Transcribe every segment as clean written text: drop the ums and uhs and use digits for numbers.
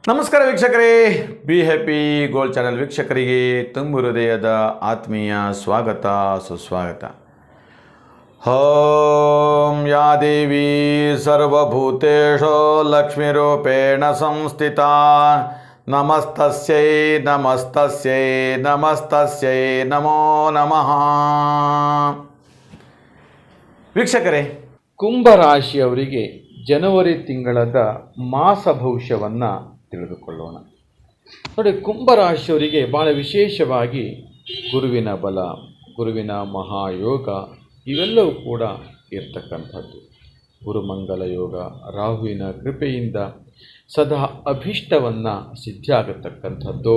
ನಮಸ್ಕಾರ ವೀಕ್ಷಕರೇ, be happy gold channel ವೀಕ್ಷಕರಿಗೆ ತುಂಬು ಹೃದಯದ ಆತ್ಮೀಯ ಸ್ವಾಗತ ಸುಸ್ವಾಗತ. ಓಂ ಯಾ ದೇವಿ ಸರ್ವಭೂತೇಷು ಲಕ್ಷ್ಮೀರೂಪೇಣ ಸಂಸ್ಥಿತಾ ನಮಸ್ತಸ್ಯೈ ನಮಸ್ತಸ್ಯೈ ನಮಸ್ತಸ್ಯೈ ನಮೋ ನಮಃ. ವೀಕ್ಷಕರೇ, ಕುಂಭರಾಶಿಯವರಿಗೆ ಜನವರಿ ತಿಂಗಳದ ಮಾಸ ಭವಿಷ್ಯವನ್ನು ತಿಳಿದುಕೊಳ್ಳೋಣ. ನೋಡಿ, ಕುಂಭರಾಶಿಯವರಿಗೆ ಭಾಳ ವಿಶೇಷವಾಗಿ ಗುರುವಿನ ಬಲ, ಗುರುವಿನ ಮಹಾಯೋಗ ಇವೆಲ್ಲವೂ ಕೂಡ ಇರ್ತಕ್ಕಂಥದ್ದು. ಗುರುಮಂಗಲ ಯೋಗ, ರಾಹುವಿನ ಕೃಪೆಯಿಂದ ಸದಾ ಅಭೀಷ್ಟವನ್ನು ಸಿದ್ಧಿಯಾಗತಕ್ಕಂಥದ್ದು.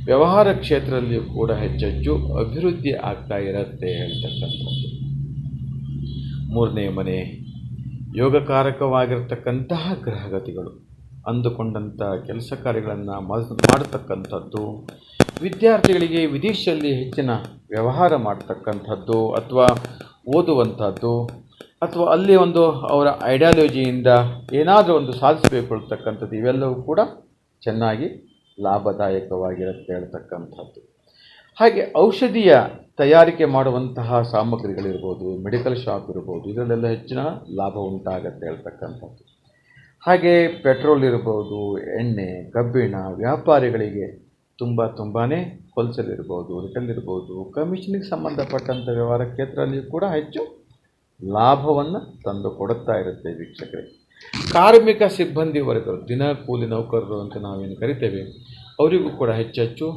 ವ್ಯವಹಾರ ಕ್ಷೇತ್ರದಲ್ಲಿಯೂ ಕೂಡ ಹೆಚ್ಚೆಚ್ಚು ಅಭಿವೃದ್ಧಿ ಆಗ್ತಾ ಇರುತ್ತೆ ಹೇಳ್ತಕ್ಕಂಥದ್ದು. ಮೂರನೇ ಮನೆ ಯೋಗಕಾರಕವಾಗಿರ್ತಕ್ಕಂತಹ ಗ್ರಹಗತಿಗಳು, ಅಂದುಕೊಂಡಂಥ ಕೆಲಸ ಕಾರ್ಯಗಳನ್ನು ಮಾಡತಕ್ಕಂಥದ್ದು. ವಿದ್ಯಾರ್ಥಿಗಳಿಗೆ ವಿದೇಶದಲ್ಲಿ ಹೆಚ್ಚಿನ ವ್ಯವಹಾರ ಮಾಡ್ತಕ್ಕಂಥದ್ದು ಅಥವಾ ಓದುವಂಥದ್ದು, ಅಥವಾ ಅಲ್ಲಿ ಒಂದು ಅವರ ಐಡಿಯಾಲಜಿಯಿಂದ ಏನಾದರೂ ಒಂದು ಸಾಧಿಸಬೇಕು ಅಂತಕ್ಕಂಥದ್ದು, ಇವೆಲ್ಲವೂ ಕೂಡ ಚೆನ್ನಾಗಿ ಲಾಭದಾಯಕವಾಗಿರುತ್ತೆ ಹೇಳ್ತಕ್ಕಂಥದ್ದು. ಹಾಗೆ ಔಷಧಿಯ ತಯಾರಿಕೆ ಮಾಡುವಂತಹ ಸಾಮಗ್ರಿಗಳಿರ್ಬೋದು, ಮೆಡಿಕಲ್ ಶಾಪ್ ಇರ್ಬೋದು, ಇದರಲ್ಲೆಲ್ಲ ಹೆಚ್ಚಿನ ಲಾಭ ಉಂಟಾಗತ್ತೆ ಹೇಳ್ತಕ್ಕಂಥದ್ದು. ಹಾಗೆ ಪೆಟ್ರೋಲ್ ಇರ್ಬೋದು, ಎಣ್ಣೆ, ಕಬ್ಬಿಣ ವ್ಯಾಪಾರಿಗಳಿಗೆ ತುಂಬಾ ಹೋಲ್ಸೇಲ್ ಇರ್ಬೋದು, ರಿಟೇಲ್ ಇರ್ಬೋದು, ಕಮಿಷನ್ಗೆ ಸಂಬಂಧಪಟ್ಟಂಥ ವ್ಯವಹಾರ ಕ್ಷೇತ್ರದಲ್ಲಿ ಕೂಡ ಹೆಚ್ಚು ಲಾಭವನ್ನು ತಂದು ಕೊಡುತ್ತಾ ಇರುತ್ತೆ ವೀಕ್ಷಕರೇ. ಕಾರ್ಮಿಕ ಸಿಬ್ಬಂದಿ ವರ್ಗರು, ದಿನ ಕೂಲಿ ನೌಕರರು ಅಂತ ನಾವೇನು ಕರಿತೇವೆ, ಅವರಿಗೂ ಕೂಡ ಹೆಚ್ಚೆಚ್ಚು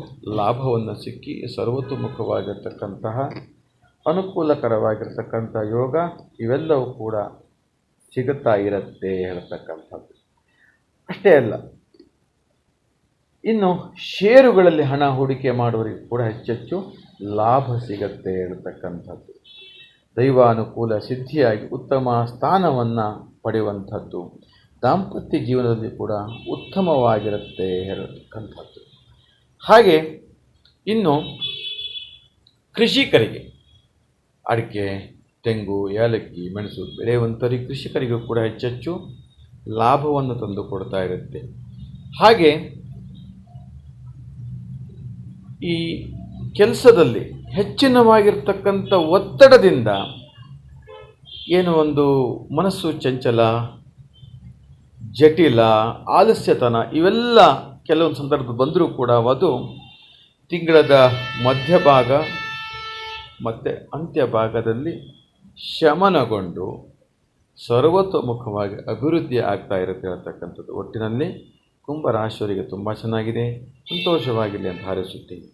ಲಾಭವನ್ನು ಸಿಕ್ಕಿ ಸರ್ವತೋಮುಖವಾಗಿರ್ತಕ್ಕಂತಹ ಅನುಕೂಲಕರವಾಗಿರ್ತಕ್ಕಂಥ ಯೋಗ ಇವೆಲ್ಲವೂ ಕೂಡ ಸಿಗುತ್ತಾ ಇರುತ್ತೆ ಹೇಳ್ತಕ್ಕಂಥದ್ದು. ಅಷ್ಟೇ ಅಲ್ಲ, ಇನ್ನು ಷೇರುಗಳಲ್ಲಿ ಹಣ ಹೂಡಿಕೆ ಮಾಡುವವರಿಗೂ ಕೂಡ ಹೆಚ್ಚೆಚ್ಚು ಲಾಭ ಸಿಗತ್ತೆ ಹೇಳ್ತಕ್ಕಂಥದ್ದು. ದೈವಾನುಕೂಲ ಸಿದ್ಧಿಯಾಗಿ ಉತ್ತಮ ಸ್ಥಾನವನ್ನು ಪಡೆಯುವಂಥದ್ದು. ದಾಂಪತ್ಯ ಜೀವನದಲ್ಲಿ ಕೂಡ ಉತ್ತಮವಾಗಿರುತ್ತೆ ಹೇಳತಕ್ಕಂಥದ್ದು. ಹಾಗೆ ಇನ್ನು ಕೃಷಿಕರಿಗೆ ಅಡಿಕೆ, ತೆಂಗು, ಏಲಕ್ಕಿ, ಮೆಣಸು ಬೆಳೆಯುವಂಥವರಿಗೆ, ಕೃಷಿಕರಿಗೂ ಕೂಡ ಹೆಚ್ಚೆಚ್ಚು ಲಾಭವನ್ನು ತಂದು ಕೊಡ್ತಾ ಇರುತ್ತೆ. ಹಾಗೆ ಈ ಕೆಲಸದಲ್ಲಿ ಹೆಚ್ಚಿನವಾಗಿರ್ತಕ್ಕಂಥ ಒತ್ತಡದಿಂದ ಏನು ಒಂದು ಮನಸ್ಸು ಚಂಚಲ, ಜಟಿಲ, ಆಲಸ್ಯತನ ಇವೆಲ್ಲ ಕೆಲವೊಂದು ಸಂದರ್ಭ ಬಂದರೂ ಕೂಡ ಅದು ತಿಂಗಳದ ಮಧ್ಯಭಾಗ ಮತ್ತು ಅಂತ್ಯಭಾಗದಲ್ಲಿ ಶಮನಗೊಂಡು ಸರ್ವತೋಮುಖವಾಗಿ ಅಭಿವೃದ್ಧಿ ಆಗ್ತಾ ಇರುತ್ತೆ ಅಂತಕ್ಕಂಥದ್ದು. ಒಟ್ಟಿನಲ್ಲಿ ಕುಂಭರಾಶಿಯವರಿಗೆ ತುಂಬ ಚೆನ್ನಾಗಿದೆ, ಸಂತೋಷವಾಗಿರಲಿ ಅಂತ ಹಾರೈಸುತ್ತೀನಿ.